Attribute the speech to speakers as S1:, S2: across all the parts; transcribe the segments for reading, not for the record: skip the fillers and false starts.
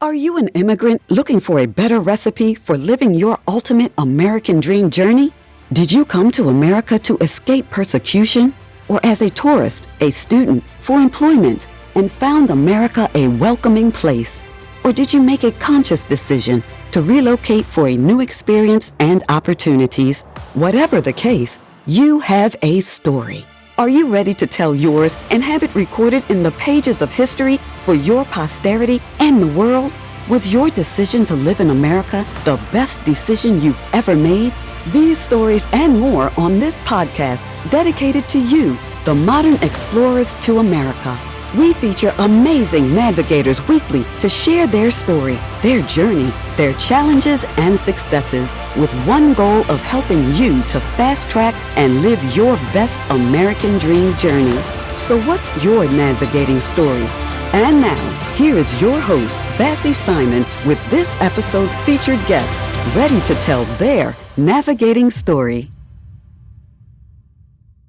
S1: Are you an immigrant looking for a better recipe for living your ultimate American dream journey? Did you come to America to escape persecution? Or as a tourist, a student, for employment, and found America a welcoming place? Or did you make a conscious decision to relocate for a new experience and opportunities? Whatever the case, you have a story. Are you ready to tell yours and have it recorded in the pages of history for your posterity and the world? Was your decision to live in America the best decision you've ever made? These stories and more on this podcast dedicated to you, the modern explorers to America. We feature amazing Nadvigators weekly to share their story, their journey, their challenges and successes, with one goal of helping you to fast track and live your best American dream journey. So what's your navigating story? And now, here is your host, Bassie Simon, with this episode's featured guest, ready to tell their navigating story.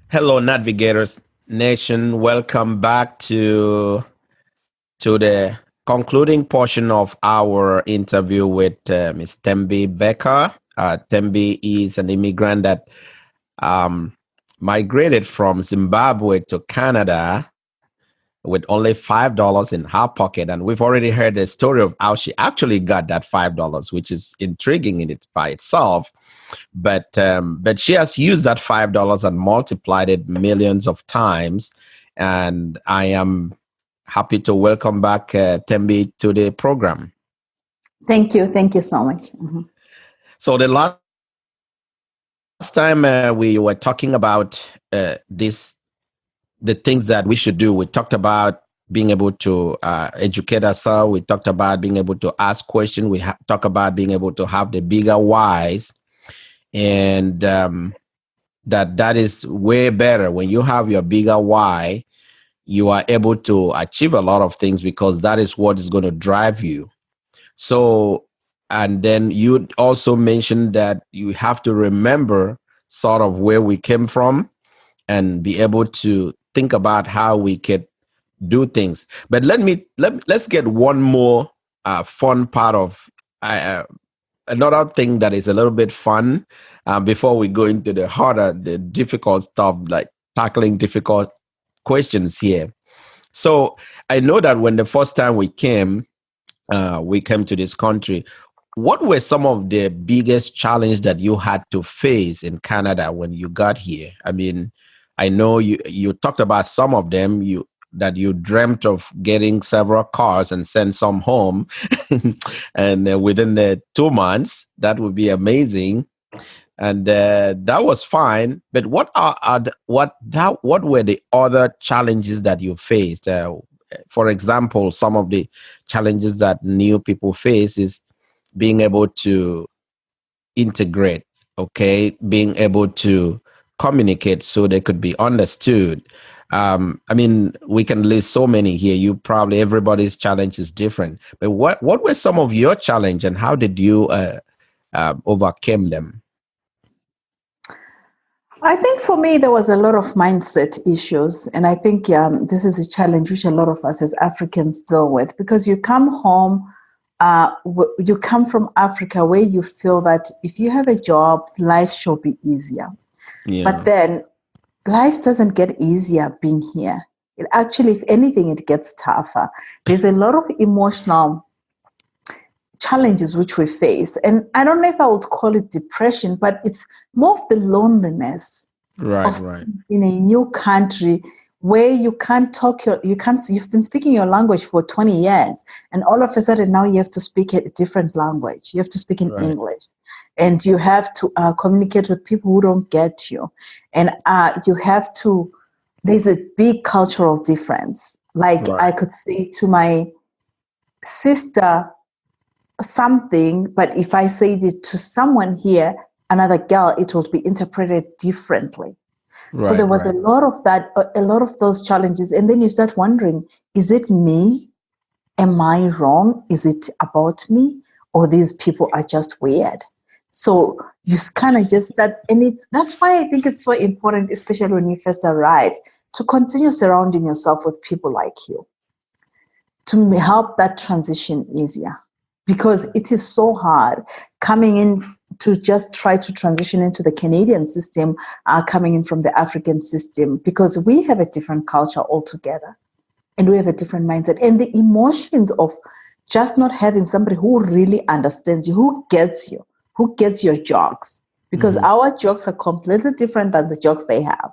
S2: Hello, Nadvigators Nation. Welcome back to the concluding portion of our interview with Ms. Thembi Bheka. Thembi is an immigrant that migrated from Zimbabwe to Canada with only $5 in her pocket. And we've already heard the story of how she actually got that $5, which is intriguing in it by itself. But she has used that $5 and multiplied it millions of times. And I am happy to welcome back Thembi to the program.
S3: Thank you. Thank you so much. Mm-hmm.
S2: So the last time we were talking about the things that we should do. We talked about being able to educate ourselves. We talked about being able to ask questions. We talked about being able to have the bigger whys. And that is way better. When you have your bigger why, you are able to achieve a lot of things because that is what is going to drive you. So, and then you also mentioned that you have to remember sort of where we came from and be able to think about how we could do things. But let's get one more fun part of another thing that is a little bit fun before we go into the difficult stuff, like tackling difficult questions here. So I know that when the first time we came to this country, what were some of the biggest challenges that you had to face in Canada when you got here? I mean, I know you talked about some of them, that you dreamt of getting several cars and send some home and within the 2 months. That would be amazing. And that was fine. But what were the other challenges that you faced? For example, some of the challenges that new people face is being able to integrate, being able to communicate so they could be understood. I mean, we can list so many here. Everybody's challenge is different. But what were some of your challenge and how did you overcome them?
S3: I think for me, there was a lot of mindset issues. And I think this is a challenge which a lot of us as Africans deal with, because you come home, you come from Africa where you feel that if you have a job, life should be easier. Yeah. But then life doesn't get easier being here. It actually, if anything, it gets tougher. There's a lot of emotional challenges which we face. And I don't know if I would call it depression, but it's more of the loneliness.
S2: Right.
S3: In a new country where you can't talk, you've been speaking your language for 20 years. And all of a sudden now you have to speak a different language. You have to speak in English. And you have to communicate with people who don't get you. And there's a big cultural difference. Like I could say to my sister something, but if I say it to someone here, another girl, it will be interpreted differently. So there was a lot of that, a lot of those challenges. And then you start wondering, is it me? Am I wrong? Is it about me? Or these people are just weird? So you kind of just start, and that's why I think it's so important, especially when you first arrive, to continue surrounding yourself with people like you. to help that transition easier, because it is so hard coming in to just try to transition into the Canadian system, coming in from the African system, because we have a different culture altogether and we have a different mindset, and the emotions of just not having somebody who really understands you, who gets you, who gets your jokes, because our jokes are completely different than the jokes they have.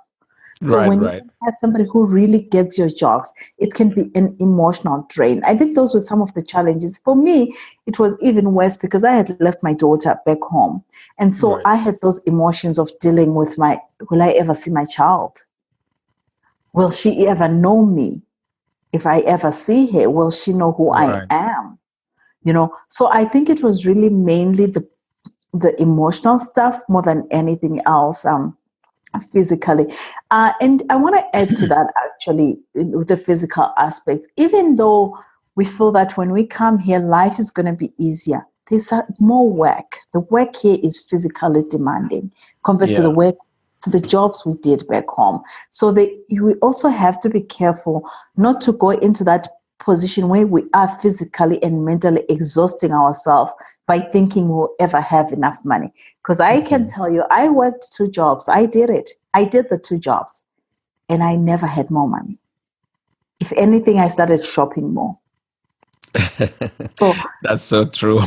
S3: So when you have somebody who really gets your jokes, it can be an emotional drain. I think those were some of the challenges. For me, it was even worse because I had left my daughter back home. And so I had those emotions of dealing with will I ever see my child? Will she ever know me? If I ever see her, will she know who I am? So I think it was really mainly the emotional stuff more than anything else. Physically. And I want to add to that, actually, with the physical aspect. Even though we feel that when we come here, life is going to be easier, there's more work. The work here is physically demanding compared to the jobs we did back home. So we also have to be careful not to go into that position where we are physically and mentally exhausting ourselves by thinking we'll ever have enough money. Because I can tell you, I worked 2 jobs. I did it. I did the 2 jobs and I never had more money. If anything, I started shopping more. So
S2: that's so true.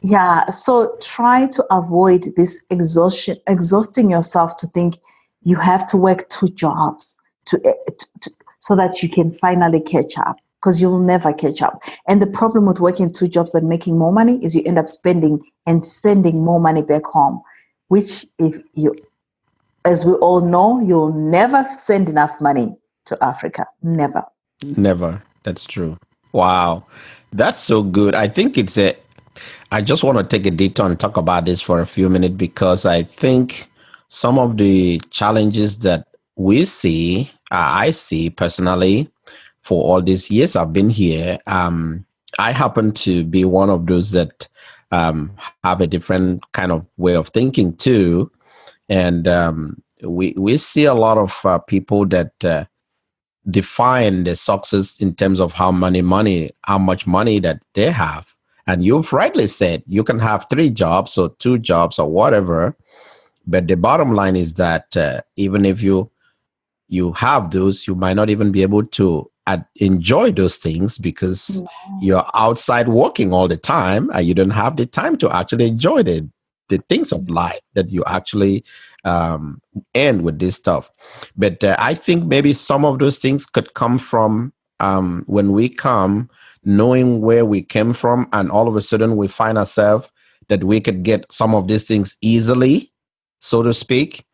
S3: Yeah. So try to avoid this exhausting yourself to think you have to work 2 jobs so that you can finally catch up, because you'll never catch up. And the problem with working 2 jobs and making more money is you end up spending and sending more money back home, which as we all know, you'll never send enough money to Africa. Never.
S2: Never. That's true. Wow. That's so good. I think I just want to take a detour and talk about this for a few minutes, because I think some of the challenges that I see personally for all these years I've been here, I happen to be one of those that have a different kind of way of thinking too. And we see a lot of people that define the success in terms of how much money that they have. And you've rightly said you can have 3 jobs or 2 jobs or whatever, but the bottom line is that even if you have those, you might not even be able to enjoy those things because you're outside working all the time and you don't have the time to actually enjoy the things of life that you actually end with this stuff. But I think maybe some of those things could come from when we come, knowing where we came from, and all of a sudden we find ourselves that we could get some of these things easily, so to speak.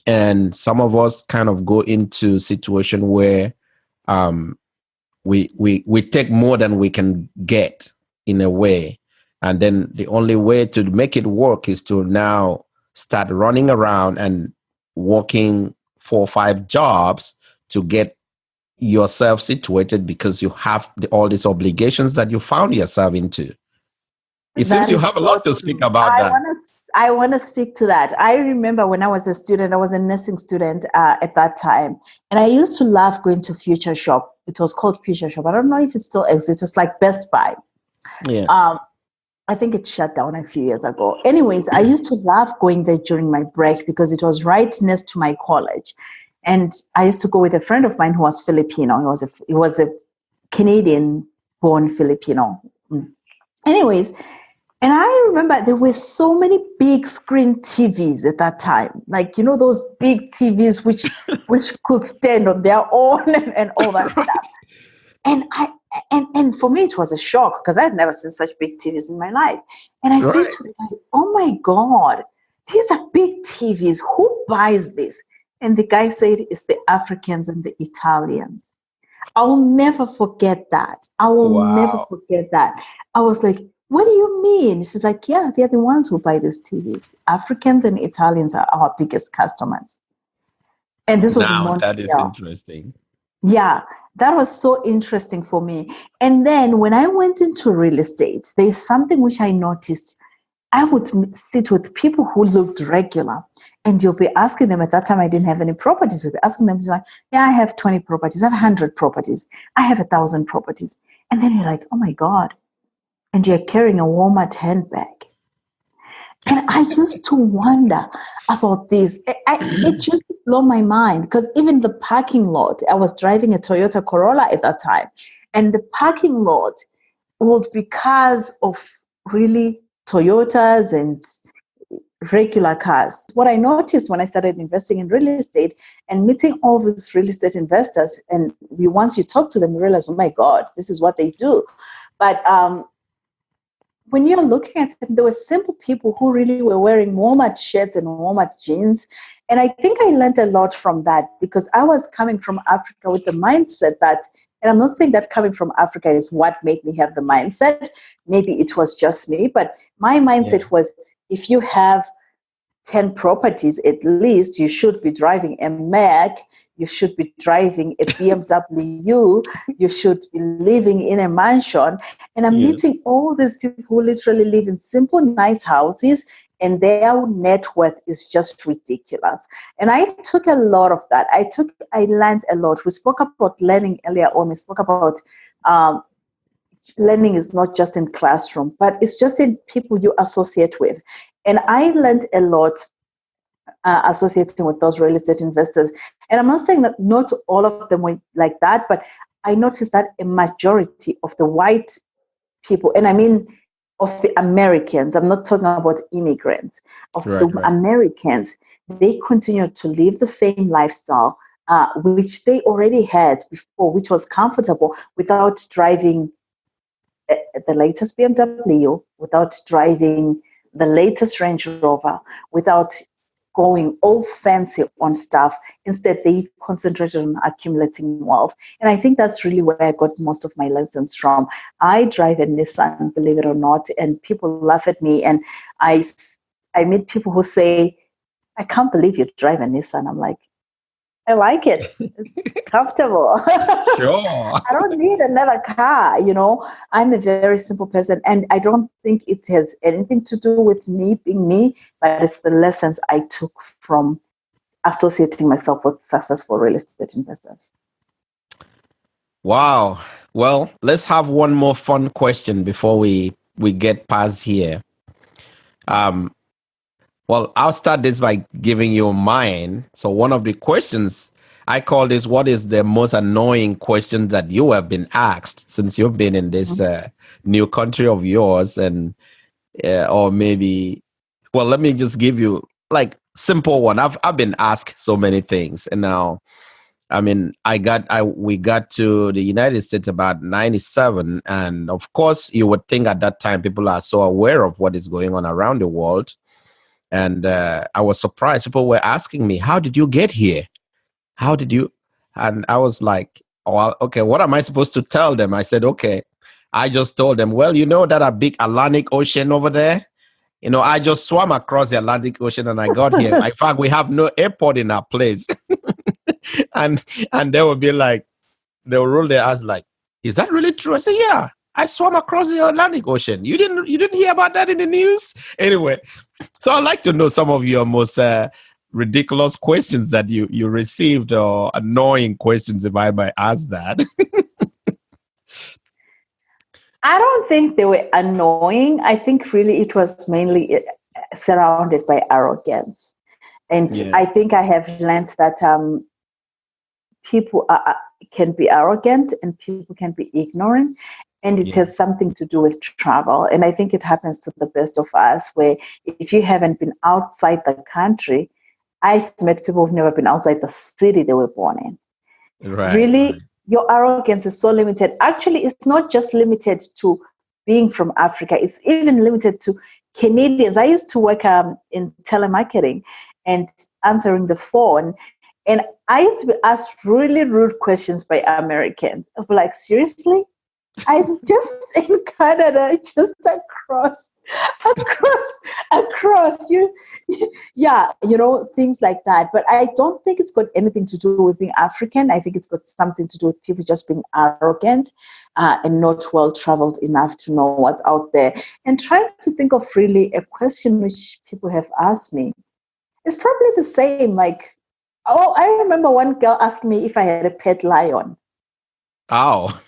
S2: And some of us kind of go into situation where we take more than we can get in a way. And then the only way to make it work is to now start running around and working 4 or 5 jobs to get yourself situated, because you have all these obligations that you found yourself into. It seems you have a lot to speak about that.
S3: I want to speak to that. I remember when I was a student, I was a nursing student at that time. And I used to love going to Future Shop. It was called Future Shop. I don't know if it still exists. It's like Best Buy.
S2: Yeah.
S3: I think it shut down a few years ago. Anyways, I used to love going there during my break because it was right next to my college. And I used to go with a friend of mine who was Filipino. He was a Canadian-born Filipino. Anyways, and I remember there were so many big screen TVs at that time. Like, those big TVs which could stand on their own and all that stuff. And for me, it was a shock because I had never seen such big TVs in my life. And I said to the guy, "Oh my God, these are big TVs. Who buys this?" And the guy said, "It's the Africans and the Italians." I will never forget that. I will never forget that. I was like, "What do you mean?" She's like, "Yeah, they're the ones who buy these TVs. Africans and Italians are our biggest customers." And this was in Montreal.
S2: That is interesting.
S3: Yeah, that was so interesting for me. And then when I went into real estate, there's something which I noticed. I would sit with people who looked regular, and you'll be asking them. At that time, I didn't have any properties. You'll be asking them, like, "Yeah, I have 20 properties. I have 100 properties. I have 1,000 properties." And then you're like, oh my God. And you're carrying a Walmart handbag. And I used to wonder about this. It used to blow my mind because even the parking lot, I was driving a Toyota Corolla at that time, and the parking lot was because of really Toyotas and regular cars. What I noticed when I started investing in real estate and meeting all these real estate investors, and once you talk to them, you realize, oh my God, this is what they do. But when you're looking at them, there were simple people who really were wearing Walmart shirts and Walmart jeans. And I think I learned a lot from that because I was coming from Africa with the mindset that, and I'm not saying that coming from Africa is what made me have the mindset. Maybe it was just me, but my mindset was if you have 10 properties at least, you should be driving a Mac, you should be driving a BMW, you should be living in a mansion. And I'm meeting all these people who literally live in simple, nice houses, and their net worth is just ridiculous. And I took a lot of that. I learned a lot. We spoke about learning earlier on. We spoke about learning is not just in classroom, but it's just in people you associate with. And I learned a lot associating with those real estate investors. And I'm not saying that not all of them were like that, but I noticed that a majority of the white people, and I mean of the Americans, I'm not talking about immigrants, of the Americans, they continued to live the same lifestyle, which they already had before, which was comfortable without driving the latest BMW, without driving the latest Range Rover, without going all fancy on stuff. Instead, they concentrated on accumulating wealth. And I think that's really where I got most of my lessons from. I drive a Nissan, believe it or not, and people laugh at me. And I meet people who say, I can't believe you drive a Nissan. I'm like, I like it. It's comfortable.
S2: Sure.
S3: I don't need another car, I'm a very simple person, and I don't think it has anything to do with me being me, but it's the lessons I took from associating myself with successful real estate investors.
S2: Wow. Well, let's have one more fun question before we get past here. Well, I'll start this by giving you mine. So one of the questions I call this, what is the most annoying question that you have been asked since you've been in this new country of yours? And, or maybe, well, let me just give you like simple one. I've been asked so many things. And now, I mean, we got to the United States about 97. And of course, you would think at that time people are so aware of what is going on around the world. And I was surprised. People were asking me, how did you get here? How did you? And I was like, well, okay, what am I supposed to tell them? I said, okay. I just told them, well, that a big Atlantic Ocean over there? I just swam across the Atlantic Ocean and I got here. In fact, we have no airport in our place. and they would be like, they'll roll their eyes like, is that really true? I said, yeah. I swam across the Atlantic Ocean. You didn't hear about that in the news? Anyway, so I'd like to know some of your most ridiculous questions that you received, or annoying questions, if I might ask that.
S3: I don't think they were annoying. I think really it was mainly surrounded by arrogance. And I think I have learned that people can be arrogant and people can be ignorant. And it has something to do with travel. And I think it happens to the best of us, where if you haven't been outside the country, I've met people who've never been outside the city they were born in. Really, your arrogance is so limited. Actually, it's not just limited to being from Africa. It's even limited to Canadians. I used to work in telemarketing and answering the phone. And I used to be asked really rude questions by Americans. I'm like, seriously? I'm just in Canada, just across you. Yeah, things like that. But I don't think it's got anything to do with being African. I think it's got something to do with people just being arrogant and not well-traveled enough to know what's out there. And trying to think of really a question which people have asked me. It's probably the same. Like, I remember one girl asking me if I had a pet lion.
S2: Oh.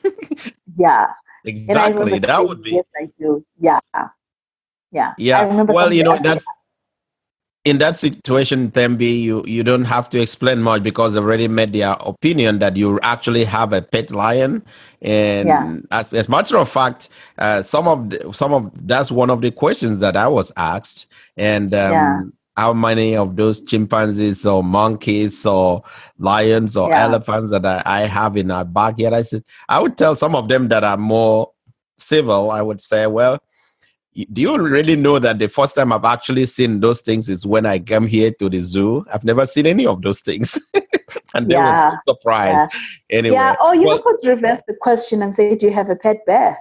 S3: Yeah. And I remember
S2: Exactly. That
S3: saying,
S2: would be.
S3: yes, I do. Yeah. Yeah. I
S2: Yeah.
S3: remember
S2: Well,
S3: somebody asking,
S2: in that situation, Thembi, you don't have to explain much because they've already made their opinion that you actually have a pet lion.
S3: yeah,
S2: And as a matter of fact, some of that's one of the questions that I was asked. And
S3: yeah,
S2: how many of those chimpanzees or monkeys or lions or
S3: yeah,
S2: elephants that I have in our backyard? I said I would tell some of them that are more civil. I would say, well, do you really know that the first time I've actually seen those things is when I came here to the zoo? I've never seen any of those things. And they were so
S3: yeah, yeah.
S2: surprised.
S3: Yeah.
S2: Anyway,
S3: Or you
S2: well,
S3: could reverse the question and say, do you have a pet bear?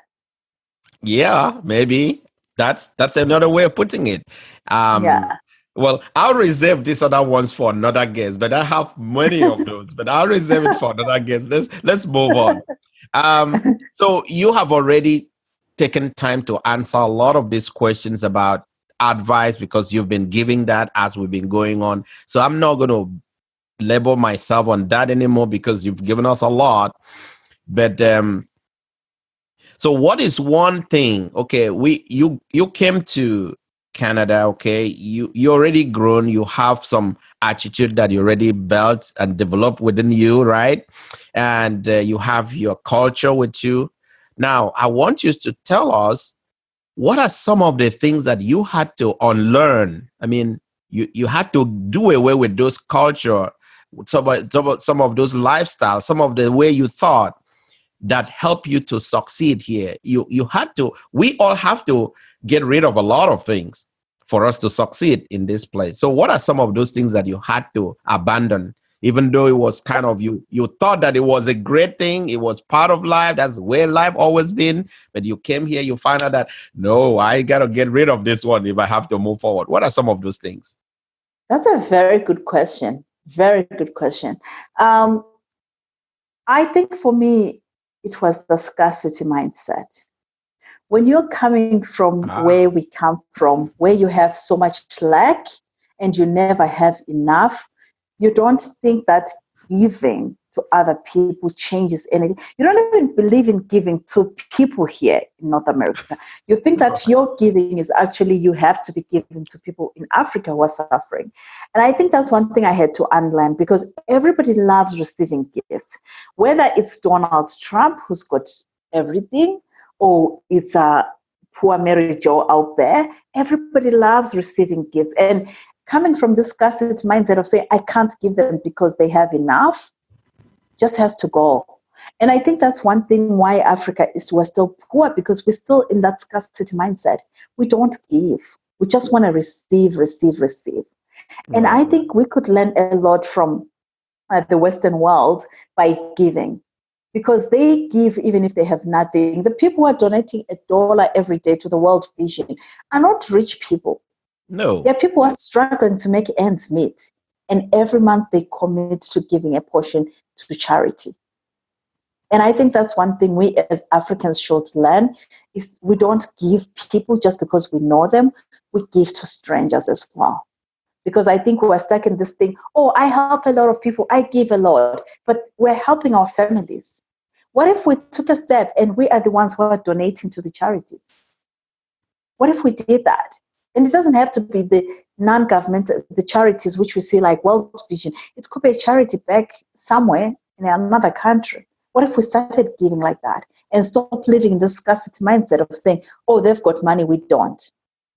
S2: yeah, maybe that's another way of putting it. Um,
S3: Yeah.
S2: well, I'll reserve these other ones for another guest, but I have many of those, but I'll reserve it for another guest. Let's move on. So you have already taken time to answer a lot of these questions about advice because you've been giving that as we've been going on. So I'm not going to label myself on that anymore because you've given us a lot. But so what is one thing? Okay, you came to Canada. Okay, you already grown. You have some attitude that you already built and developed within you, right? And you have your culture with you. Now, I want you to tell us what are some of the things that you had to unlearn. I mean, you had to do away with those culture, some of those lifestyles, some of the way you thought that help you to succeed here. You had to, we all have to get rid of a lot of things for us to succeed in this place. So what are some of those things that you had to abandon, even though it was kind of, you thought that it was a great thing, it was part of life, that's where life always been, but you came here, you find out that no, I gotta get rid of this one if I have to move forward. What are some of those things?
S3: That's a very good question. Very good question. Um, I think for me, it was the scarcity mindset. When you're coming from
S2: Ah,
S3: where we come from, where you have so much lack and you never have enough, you don't think that giving to other people changes anything. You don't even believe in giving to people here in North America. You think that your giving is actually you have to be giving to people in Africa who are suffering. And I think that's one thing I had to unlearn because everybody loves receiving gifts, whether it's Donald Trump who's got everything or it's a poor Mary Jo out there. Everybody loves receiving gifts. And coming from this scarcity mindset of saying, I can't give them because they have enough, just has to go. And I think that's one thing why Africa is we're still poor because we're still in that scarcity mindset. We don't give. We just want to receive, receive, receive. And I
S2: right.
S3: think we could learn a lot from the Western world by giving because they give even if they have nothing. The people who are donating $1 every day to the World Vision are not rich people.
S2: No.
S3: There are people who are struggling to make ends meet. And every month they commit to giving a portion to charity. And I think that's one thing we as Africans should learn is we don't give people just because we know them. We give to strangers as well. Because I think we're stuck in this thing, oh, I help a lot of people, I give a lot, but we're helping our families. What if we took a step and we are the ones who are donating to the charities? What if we did that? And it doesn't have to be the non-government, the charities which we see like World Vision. It could be a charity back somewhere in another country. What if we started giving like that and stop living in this scarcity mindset of saying, oh, they've got money, we don't.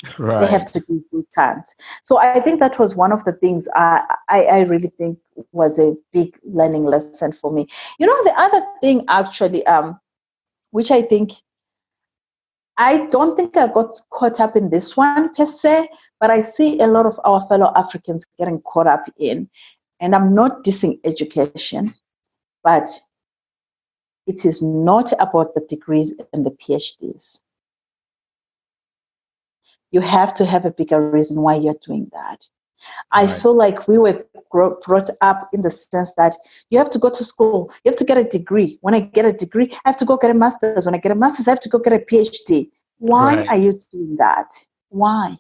S3: They have
S2: Right.
S3: to give, we can't. So I think that was one of the things I really think was a big learning lesson for me. You know, the other thing actually, which I don't think I got caught up in this one per se, but I see a lot of our fellow Africans getting caught up in, and I'm not dissing education, but it is not about the degrees and the PhDs. You have to have a bigger reason why you're doing that. I
S2: Right.
S3: feel like we were brought up in the sense that you have to go to school, you have to get a degree. When I get a degree, I have to go get a master's. When I get a master's, I have to go get a PhD. Why
S2: Right.
S3: are you doing that? Why?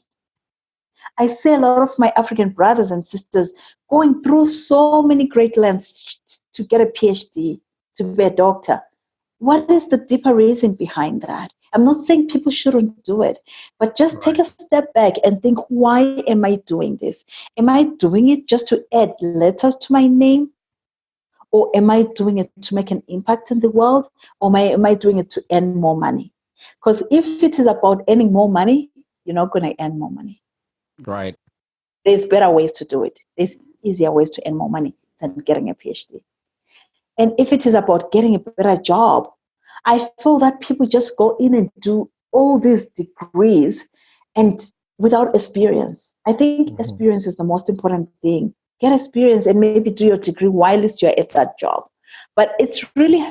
S3: I see a lot of my African brothers and sisters going through so many great lengths to get a PhD, to be a doctor. what is the deeper reason behind that? I'm not saying people shouldn't do it, but just take a step back and think, why am I doing this? Am I doing it just to add letters to my name? Or am I doing it to make an impact in the world? Or am I doing it to earn more money? Because if it is about earning more money, you're not going to earn more money.
S2: Right.
S3: There's better ways to do it. There's easier ways to earn more money than getting a PhD. And if it is about getting a better job, I feel that people just go in and do all these degrees and without experience. I think experience is the most important thing. Get experience and maybe do your degree while you're at that job. But it's really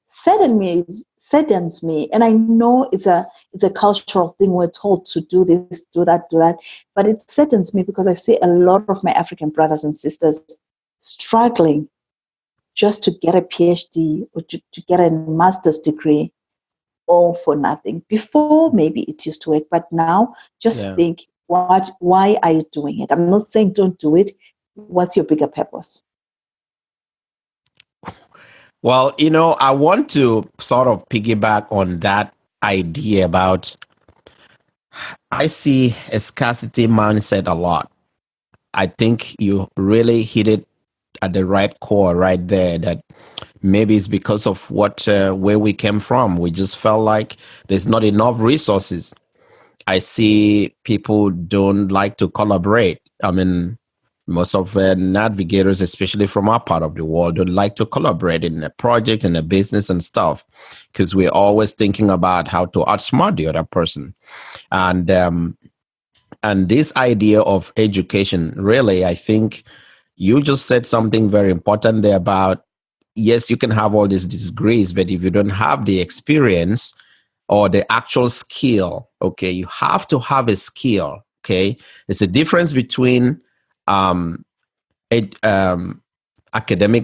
S3: saddens me. And I know it's a cultural thing. We're told to do this, do that. But it saddens me because I see a lot of my African brothers and sisters struggling just to get a PhD or to get a master's degree, all for nothing. Before, maybe it used to work, but now just think, why are you doing it? I'm not saying don't do it. What's your bigger purpose?
S2: Well, I want to sort of piggyback on that idea about, I see a scarcity mindset a lot. I think you really hit it at the right core right there, that maybe it's because of where we came from. We just felt like there's not enough resources. I see people don't like to collaborate. I mean, most of Nadvigators, especially from our part of the world, don't like to collaborate in a project, in a business and stuff, because we're always thinking about how to outsmart the other person. And this idea of education, really, I think you just said something very important there about, yes, you can have all these degrees, but if you don't have the experience or the actual skill, okay, you have to have a skill, okay? There's a difference between academic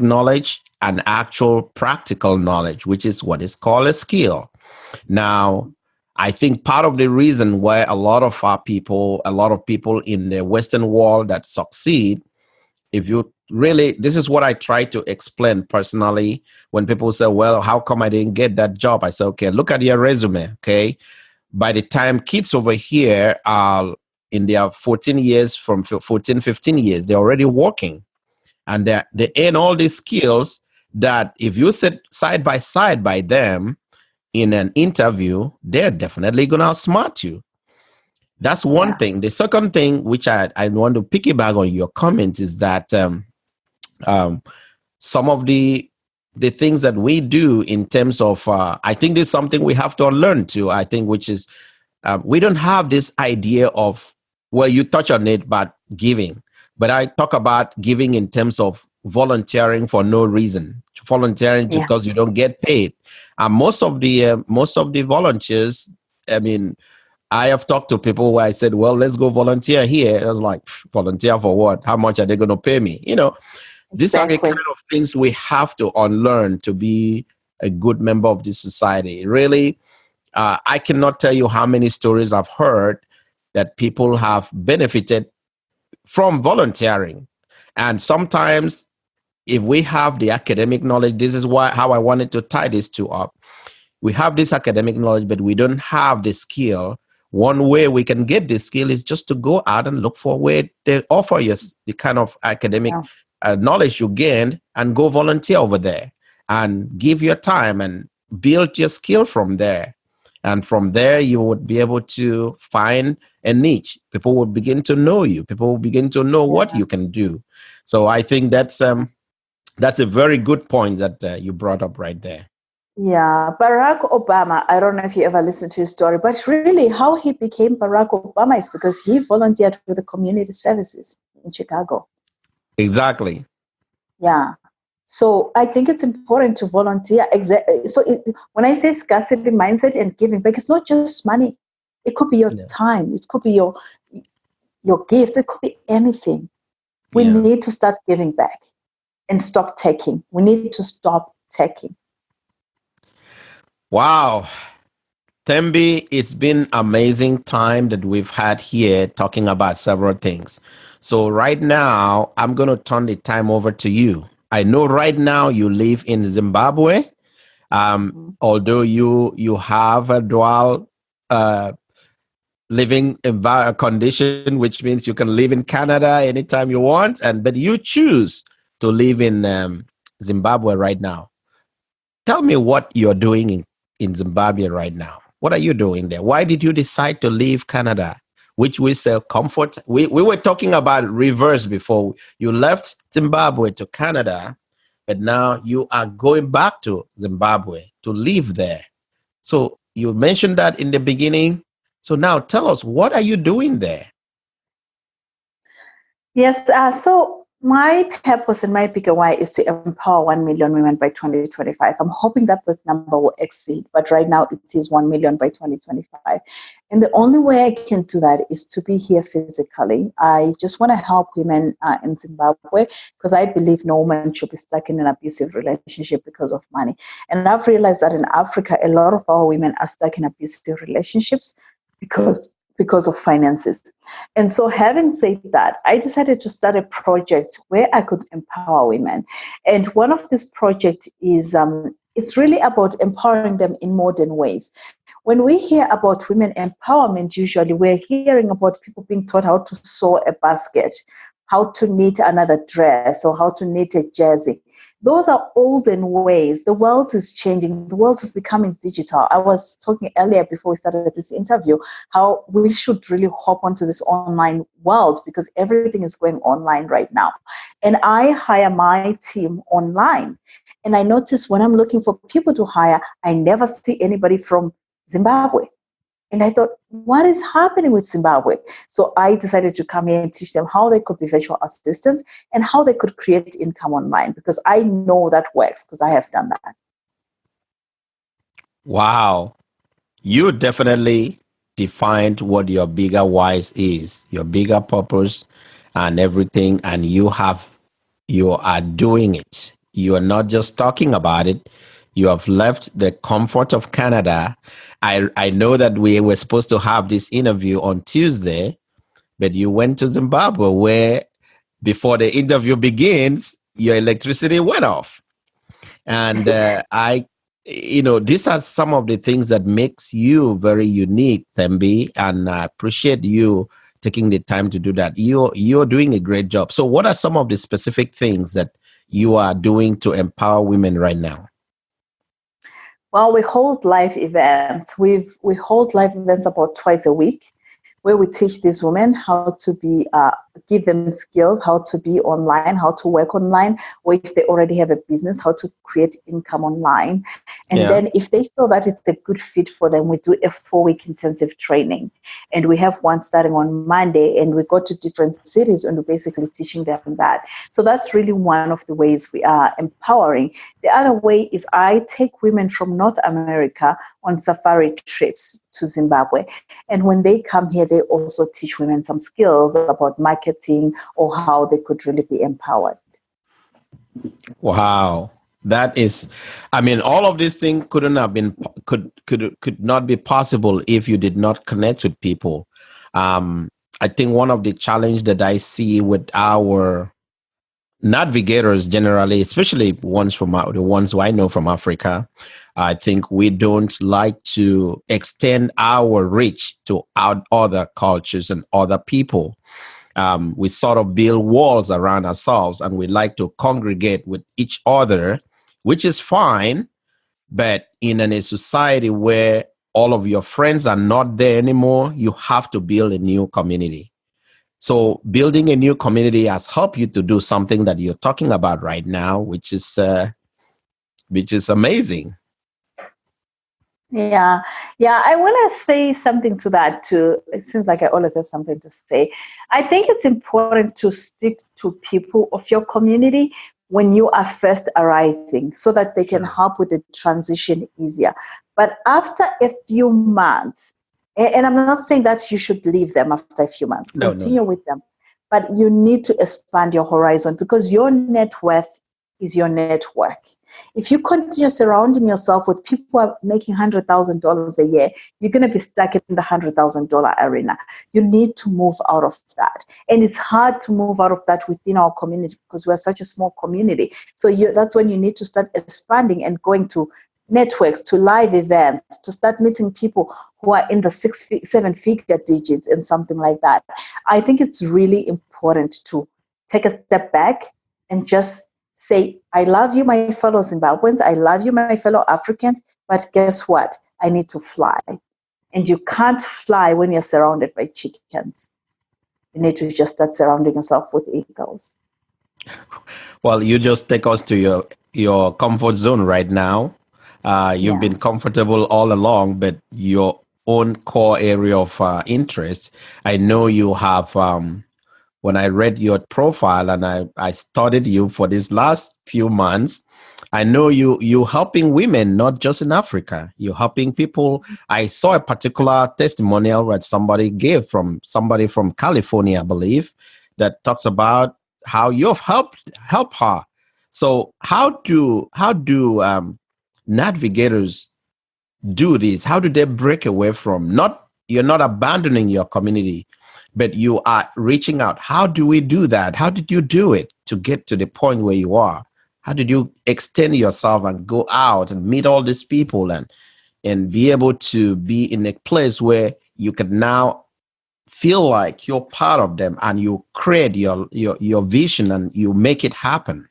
S2: knowledge and actual practical knowledge, which is what is called a skill. Now, I think part of the reason why a lot of people in the Western world that succeed, if you really, this is what I try to explain personally when people say, well, how come I didn't get that job? I say, okay, look at your resume, okay? By the time kids over here are in their 14 years, from 14, 15 years, they're already working. And they earn all these skills that if you sit side by side by them in an interview, they're definitely going to outsmart you. That's one thing. The second thing, which I want to piggyback on your comment, is that some of the things that we do in terms of, I think this is something we have to unlearn too, I think, which is we don't have this idea of, well, you touch on it, but giving. But I talk about giving in terms of volunteering for no reason, volunteering because you don't get paid. And most of the volunteers, I mean, I have talked to people where I said, well, let's go volunteer here. I was like, volunteer for what? How much are they going to pay me? These are the kind of things we have to unlearn to be a good member of this society. Really, I cannot tell you how many stories I've heard that people have benefited from volunteering. And sometimes if we have the academic knowledge, this is how I wanted to tie this two up. We have this academic knowledge, but we don't have the skill. One way we can get this skill is just to go out and look for where they offer you the kind of academic knowledge you gained, and go volunteer over there and give your time and build your skill from there. And from there, you would be able to find a niche. People will begin to know you. People will begin to know what you can do. So I think that's a very good point that you brought up right there.
S3: Yeah, Barack Obama, I don't know if you ever listened to his story, but really how he became Barack Obama is because he volunteered with the community services in Chicago.
S2: Exactly.
S3: Yeah. So I think it's important to volunteer. So when I say scarcity mindset and giving back, it's not just money. It could be your time. It could be your gifts. It could be anything. We need to start giving back and stop taking. We need to stop taking.
S2: Wow. Thembi, it's been amazing time that we've had here talking about several things. So right now, I'm going to turn the time over to you. I know right now you live in Zimbabwe, Although you have a dual living condition, which means you can live in Canada anytime you want, but you choose to live in Zimbabwe right now. Tell me what you're doing in Zimbabwe right now. What are you doing there? Why did you decide to leave Canada, which we say comfort? We were talking about reverse before. You left Zimbabwe to Canada, but now you are going back to Zimbabwe to live there. So you mentioned that in the beginning. So now tell us, what are you doing there?
S3: Yes, so my purpose and my bigger why is to empower 1 million women by 2025. I'm hoping that this number will exceed, but right now it is 1 million by 2025. And the only way I can do that is to be here physically. I just want to help women in Zimbabwe because I believe no woman should be stuck in an abusive relationship because of money. And I've realized that in Africa, a lot of our women are stuck in abusive relationships because of finances. And so having said that, I decided to start a project where I could empower women. And one of these projects is, it's really about empowering them in modern ways. When we hear about women empowerment, usually we're hearing about people being taught how to sew a basket, how to knit another dress, or how to knit a jersey. Those are olden ways. The world is changing. The world is becoming digital. I was talking earlier before we started this interview how we should really hop onto this online world because everything is going online right now. And I hire my team online. And I notice when I'm looking for people to hire, I never see anybody from Zimbabwe. And I thought, what is happening with Zimbabwe? So I decided to come here and teach them how they could be virtual assistants and how they could create income online because I know that works because I have done that.
S2: Wow. You definitely defined what your bigger whys is, your bigger purpose and everything. And you are doing it. You are not just talking about it. You have left the comfort of Canada. I know that we were supposed to have this interview on Tuesday, but you went to Zimbabwe where before the interview begins, your electricity went off. And these are some of the things that makes you very unique, Thembi, and I appreciate you taking the time to do that. You're doing a great job. So what are some of the specific things that you are doing to empower women right now?
S3: Well, we hold live events. We hold live events about twice a week where we teach these women how to be, give them skills, how to be online, how to work online, or if they already have a business, how to create income online. And then if they feel that it's a good fit for them, we do a 4-week intensive training. And we have one starting on Monday, and we go to different cities and we're basically teaching them that. So that's really one of the ways we are empowering. The other way is I take women from North America on safari trips to Zimbabwe. And when they come here, they also teach women some skills about marketing or how they could really be empowered.
S2: Wow. That is, all of these things could not be possible if you did not connect with people. I think one of the challenge that I see with our Nadvigators generally, especially the ones who I know from Africa, I think we don't like to extend our reach to other cultures and other people. We sort of build walls around ourselves and we like to congregate with each other, which is fine. But in a society where all of your friends are not there anymore, you have to build a new community. So building a new community has helped you to do something that you're talking about right now, which is amazing.
S3: Yeah. I want to say something to that too. It seems like I always have something to say. I think it's important to stick to people of your community when you are first arriving so that they can help with the transition easier. But after a few months, and I'm not saying that you should leave them after a few months, continue with them, but you need to expand your horizon because your net worth is your network. If you continue surrounding yourself with people who are making $100,000 a year, you're going to be stuck in the $100,000 arena. You need to move out of that. And it's hard to move out of that within our community because we're such a small community. So that's when you need to start expanding and going to networks, to live events, to start meeting people who are in the 7-figure digits and something like that. I think it's really important to take a step back and just say, I love you, my fellow Zimbabweans. I love you, my fellow Africans. But guess what? I need to fly. And you can't fly when you're surrounded by chickens. You need to just start surrounding yourself with eagles.
S2: Well, you just take us to your comfort zone right now. You've been comfortable all along, but your own core area of interest, I know you have. When I read your profile and I studied you for these last few months, I know you helping women, not just in Africa. You're helping people. I saw a particular testimonial that somebody gave from somebody from California, I believe, that talks about how you've helped her. So how do Nadvigators do this? How do they break away from you're not abandoning your community, but you are reaching out? How do we do that? How did you do it to get to the point where you are? How did you extend yourself and go out and meet all these people and be able to be in a place where you can now feel like you're part of them and you create your vision and you make it happen?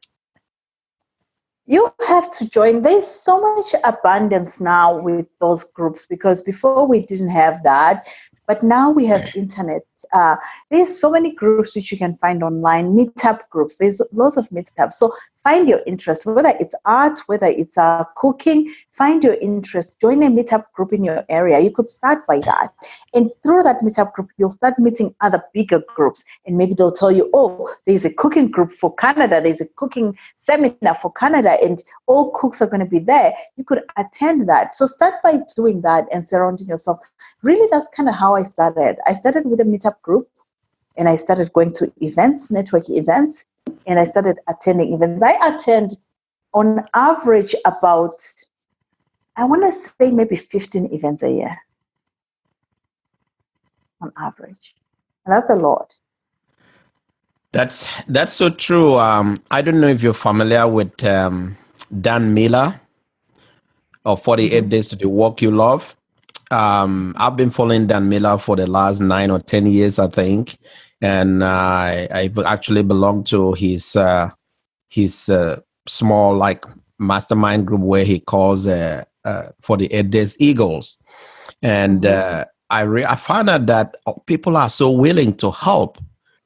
S3: You have to join. There's so much abundance now with those groups, because before we didn't have that, but now we have internet. There's so many groups which you can find online, meetup groups. There's lots of meetups. So find your interest, whether it's art, whether it's cooking, find your interest. Join a meetup group in your area. You could start by that. And through that meetup group, you'll start meeting other bigger groups. And maybe they'll tell you, oh, there's a cooking group for Canada. There's a cooking seminar for Canada, and all cooks are going to be there. You could attend that. So start by doing that and surrounding yourself. Really, that's kind of how I started. I started with a meetup group, and I started going to events, network events, and I started attending events. I attend on average about, I want to say maybe 15 events a year on average. And that's a lot.
S2: That's so true. I don't know if you're familiar with Dan Miller or 48 Days to the Work You Love. I've been following Dan Miller for the last 9 or 10 years, I think. And I actually belong to his small like mastermind group where he calls 48 Days Eagles. And I found out that people are so willing to help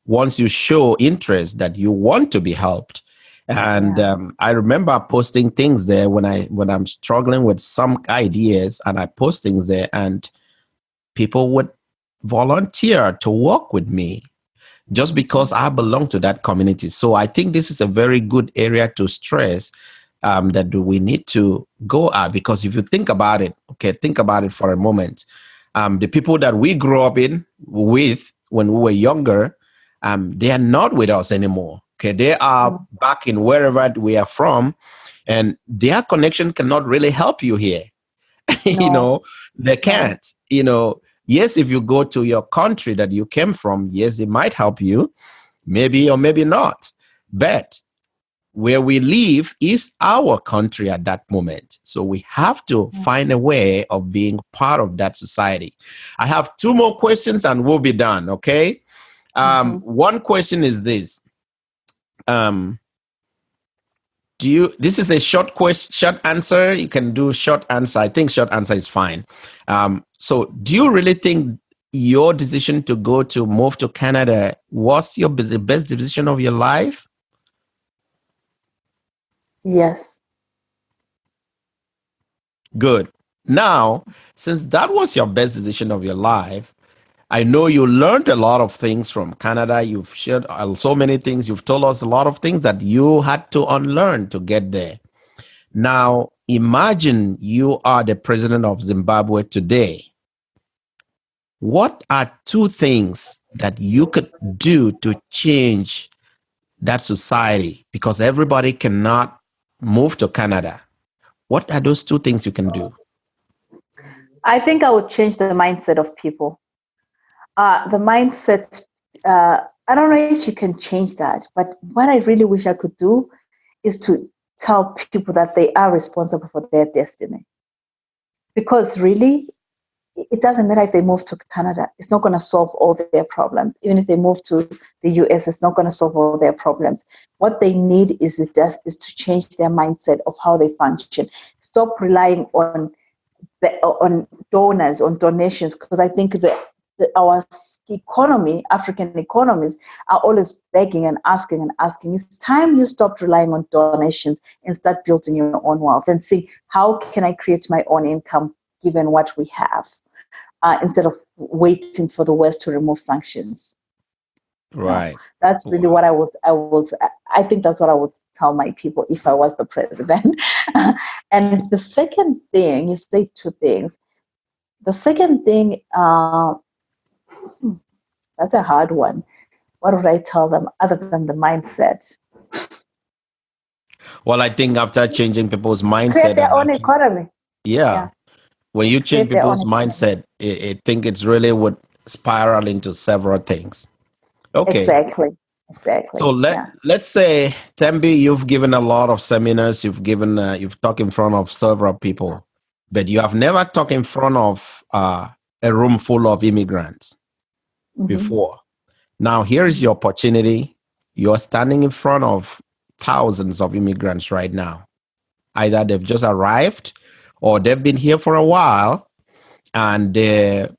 S2: once you show interest that you want to be helped. And I remember posting things there when I'm struggling with some ideas, and I post things there, and people would volunteer to work with me just because I belong to that community. So I think this is a very good area to stress that we need to go at, because if you think about it, think about it for a moment. The people that we grew up with when we were younger, they are not with us anymore. They are back in wherever we are from, and their connection cannot really help you here.
S3: No.
S2: They can't. Yes, if you go to your country that you came from, yes, it might help you, maybe or maybe not. But where we live is our country at that moment. So we have to find a way of being part of that society. I have 2 more questions and we'll be done, okay? One question is this. This is a short answer. You can do short answer. I think short answer is fine. So do you really think your decision to move to Canada was the best decision of your life?
S3: Yes.
S2: Good. Now, since that was your best decision of your life, I know you learned a lot of things from Canada. You've shared so many things. You've told us a lot of things that you had to unlearn to get there. Now, imagine you are the president of Zimbabwe today. What are 2 things that you could do to change that society? Because everybody cannot move to Canada. What are those 2 things you can do?
S3: I think I would change the mindset of people. The mindset, I don't know if you can change that, but what I really wish I could do is to tell people that they are responsible for their destiny. Because really, it doesn't matter if they move to Canada. It's not going to solve all their problems. Even if they move to the US, it's not going to solve all their problems. What they need is to change their mindset of how they function. Stop relying on donors, on donations, because I think our economy, African economies, are always begging and asking and asking. It's time you stopped relying on donations and start building your own wealth and see, how can I create my own income given what we have, instead of waiting for the West to remove sanctions.
S2: Right.
S3: That's really what I think that's what I would tell my people if I was the president. And the second thing, you say two things. The second thing, that's a hard one. What would I tell them other than the mindset?
S2: Well, I think after changing people's mindset,
S3: Create their own economy.
S2: Yeah. When you change
S3: Create their own
S2: people's mindset, I think it's really would spiral into several things. Okay.
S3: Exactly.
S2: So let's say, Thembi, you've given a lot of seminars. You've talked in front of several people, but you have never talked in front of a room full of immigrants before. Now, here is your opportunity. You're standing in front of thousands of immigrants right now. Either they've just arrived or they've been here for a while and they're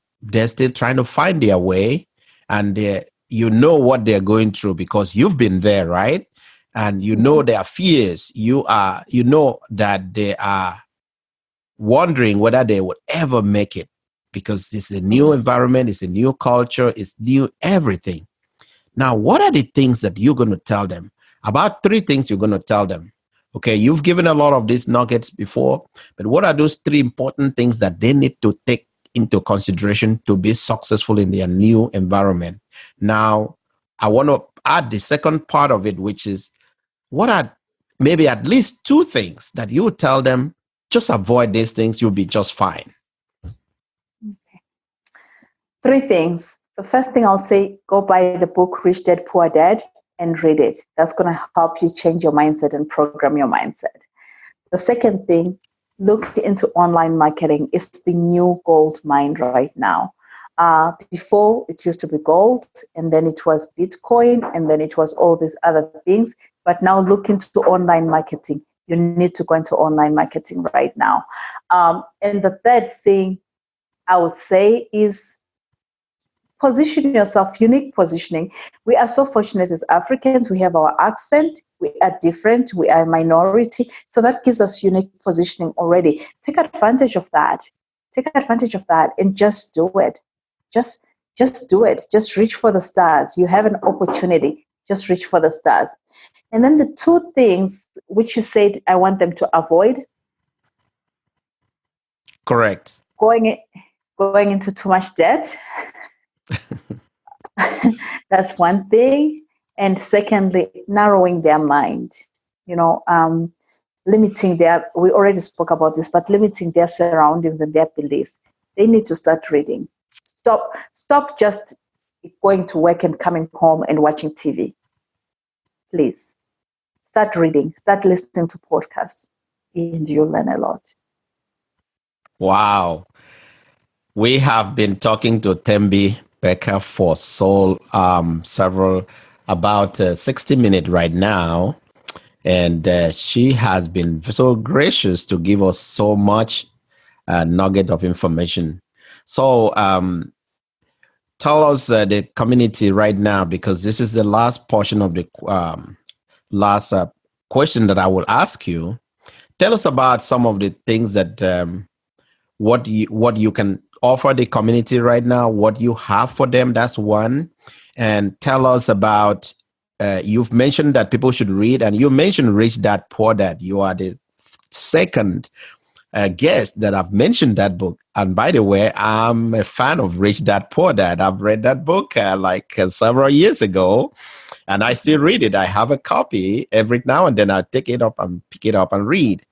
S2: still trying to find their way, and you know what they're going through because you've been there, right? And you know their fears. You know that they are wondering whether they would ever make it because it's a new environment, it's a new culture, it's new everything. Now, what are the things that you're going to tell them? About 3 things you're going to tell them. Okay, you've given a lot of these nuggets before, but what are those 3 important things that they need to take into consideration to be successful in their new environment? Now, I want to add the second part of it, which is, what are maybe at least 2 things that you would tell them, just avoid these things, you'll be just fine?
S3: Okay. 3 things. The first thing I'll say, go buy the book Rich Dad Poor Dad and read it. That's going to help you change your mindset and program your mindset. The second thing, look into online marketing. It's the new gold mine right now. Before, it used to be gold, and then it was Bitcoin, and then it was all these other things. But now look into online marketing. You need to go into online marketing right now. And the third thing I would say is position yourself, unique positioning. We are so fortunate as Africans. We have our accent. We are different. We are a minority. So that gives us unique positioning already. Take advantage of that. Take advantage of that and just do it. Just do it. Just reach for the stars. You have an opportunity. Just reach for the stars. And then the 2 things which you said I want them to avoid.
S2: Correct.
S3: Going into too much debt. That's one thing. And secondly, narrowing their mind. Limiting we already spoke about this, but limiting their surroundings and their beliefs. They need to start reading. Stop just going to work and coming home and watching TV. Please start reading, start listening to podcasts, and you'll learn a lot.
S2: Wow. We have been talking to Thembi Bheka for about 60 minutes right now. And she has been so gracious to give us so much nugget of information. So tell us the community right now, because this is the last portion of the last question that I will ask you. Tell us about some of the things that what you can offer the community right now, what you have for them. That's one. And tell us about, you've mentioned that people should read, and you mentioned Rich Dad Poor Dad. You are the second guest that I've mentioned that book. And by the way, I'm a fan of Rich Dad Poor Dad. I've read that book several years ago, and I still read it. I have a copy. Every now and then I pick it up and read.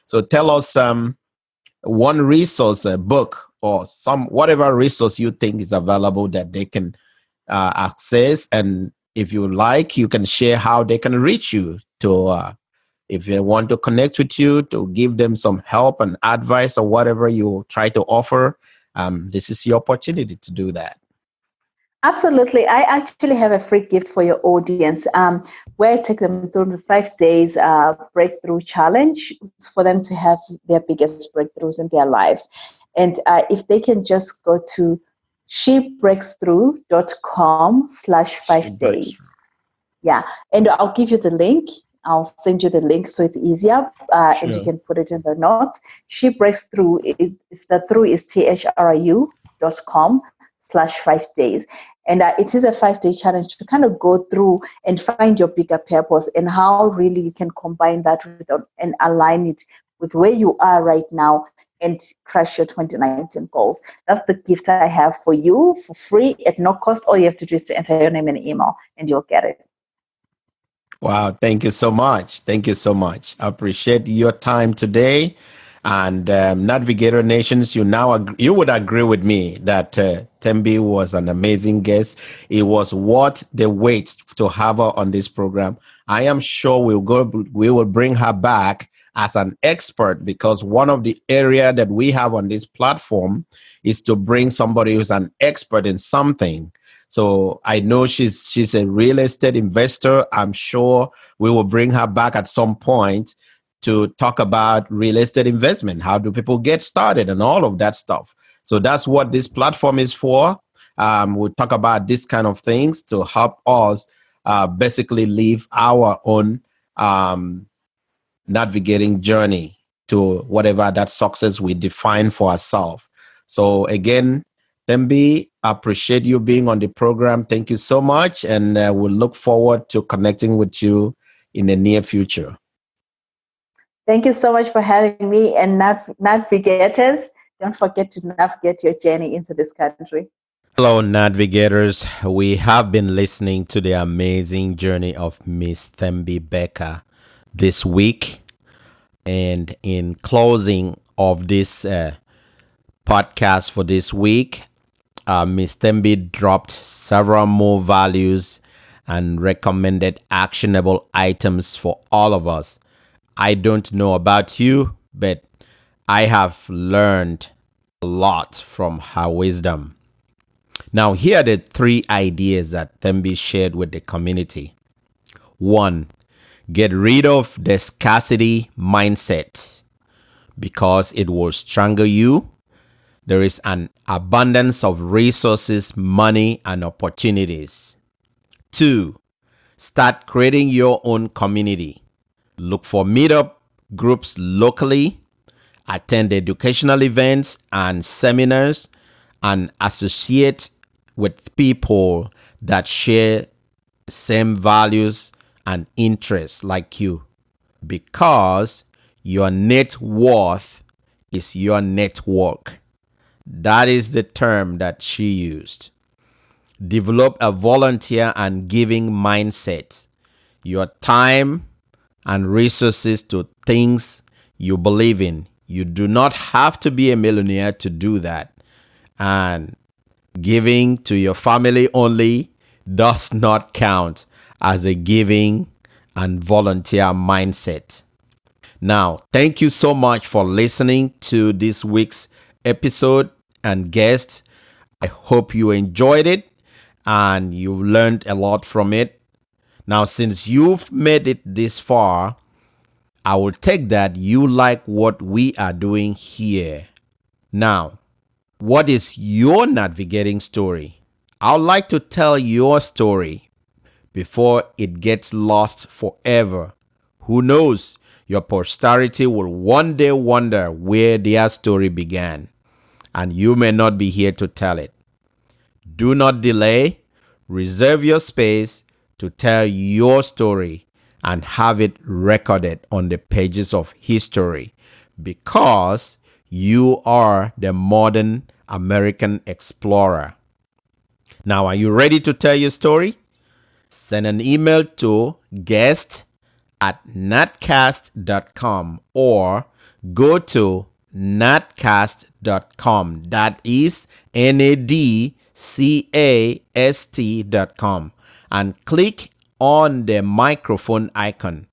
S2: So tell us one resource, a book, or whatever resource you think is available that they can access. And if you like, you can share how they can reach you to if they want to connect with you to give them some help and advice or whatever you try to offer, this is your opportunity to do that.
S3: Absolutely. I actually have a free gift for your audience where I take them through the 5 days breakthrough challenge for them to have their biggest breakthroughs in their lives. And if they can just go to shebreaksthrough.com/5 days. Yeah. And I'll give you the link. I'll send you the link so it's easier and you can put it in the notes. She breaks through the through is thru.com/5 days. And it is a 5-day challenge to kind of go through and find your bigger purpose and how really you can combine that with and align it with where you are right now and crush your 2019 goals. That's the gift I have for you for free at no cost. All you have to do is to enter your name and email and you'll get it.
S2: Wow, thank you so much. Thank you so much. I appreciate your time today. And Nadvigator Nations, you would agree with me that Thembi was an amazing guest. It was worth the wait to have her on this program. I am sure we will bring her back as an expert, because one of the area that we have on this platform is to bring somebody who's an expert in something. So I know she's a real estate investor. I'm sure we will bring her back at some point to talk about real estate investment. How do people get started and all of that stuff? So that's what this platform is for. We'll talk about this kind of things to help us basically live our own navigating journey to whatever that success we define for ourselves. So again, Thembi, I appreciate you being on the program. Thank you so much. And we'll look forward to connecting with you in the near future.
S3: Thank you so much for having me. And Navigators, don't forget to navigate your journey into this country.
S2: Hello, Nadvigators. We have been listening to the amazing journey of Miss Thembi Bheka this week. And in closing of this podcast for this week, Ms. Thembi dropped several more values and recommended actionable items for all of us. I don't know about you, but I have learned a lot from her wisdom. Now, here are the 3 ideas that Thembi shared with the community. 1, get rid of the scarcity mindset because it will strangle you. There is an abundance of resources, money, and opportunities. 2, start creating your own community. Look for meetup groups locally, attend educational events and seminars, and associate with people that share same values and interests like you, because your net worth is your network. That is the term that she used. Develop a volunteer and giving mindset. Your time and resources to things you believe in. You do not have to be a millionaire to do that. And giving to your family only does not count as a giving and volunteer mindset. Now, thank you so much for listening to this week's episode and guest. I hope you enjoyed it and you learned a lot from it. Now, since you've made it this far, I will take that you like what we are doing here. Now, what is your navigating story? I'd like to tell your story before it gets lost forever. Who knows? Your posterity will one day wonder where their story began, and you may not be here to tell it. Do not delay. Reserve your space to tell your story and have it recorded on the pages of history, because you are the modern American explorer. Now, are you ready to tell your story? Send an email to guest@natcast.com or go to natcast.com. That is NADCAST.com, and click on the microphone icon.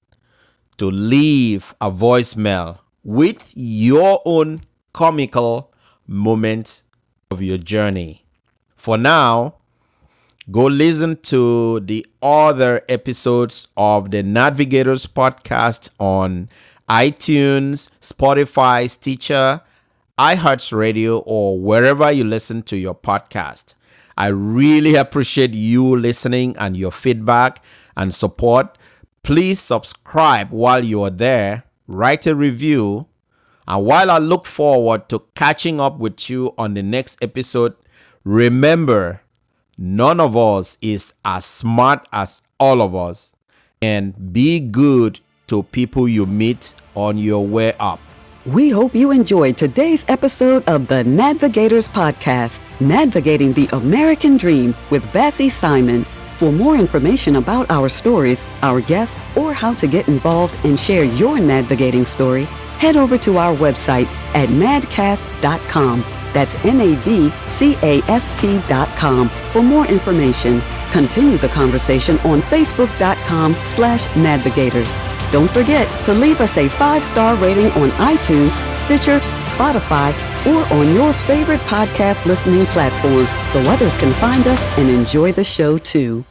S2: to leave a voicemail with your own comical moments of your journey. For now, go listen to the other episodes of the Nadvigators podcast on iTunes, Spotify, Stitcher, iHeartRadio, or wherever you listen to your podcast. I really appreciate you listening and your feedback and support. Please subscribe while you are there, write a review, and while I look forward to catching up with you on the next episode, remember, none of us is as smart as all of us, and be good to people you meet on your way up.
S1: We hope you enjoyed today's episode of the Nadvigators podcast, Navigating the American Dream with Bassie Simon. For more information about our stories, our guests, or how to get involved and share your Nadvigating story, head over to our website at nadcast.com. That's NADCAST.com for more information. Continue the conversation on Facebook.com/Nadvigators. Don't forget to leave us a 5-star rating on iTunes, Stitcher, Spotify, or on your favorite podcast listening platform so others can find us and enjoy the show too.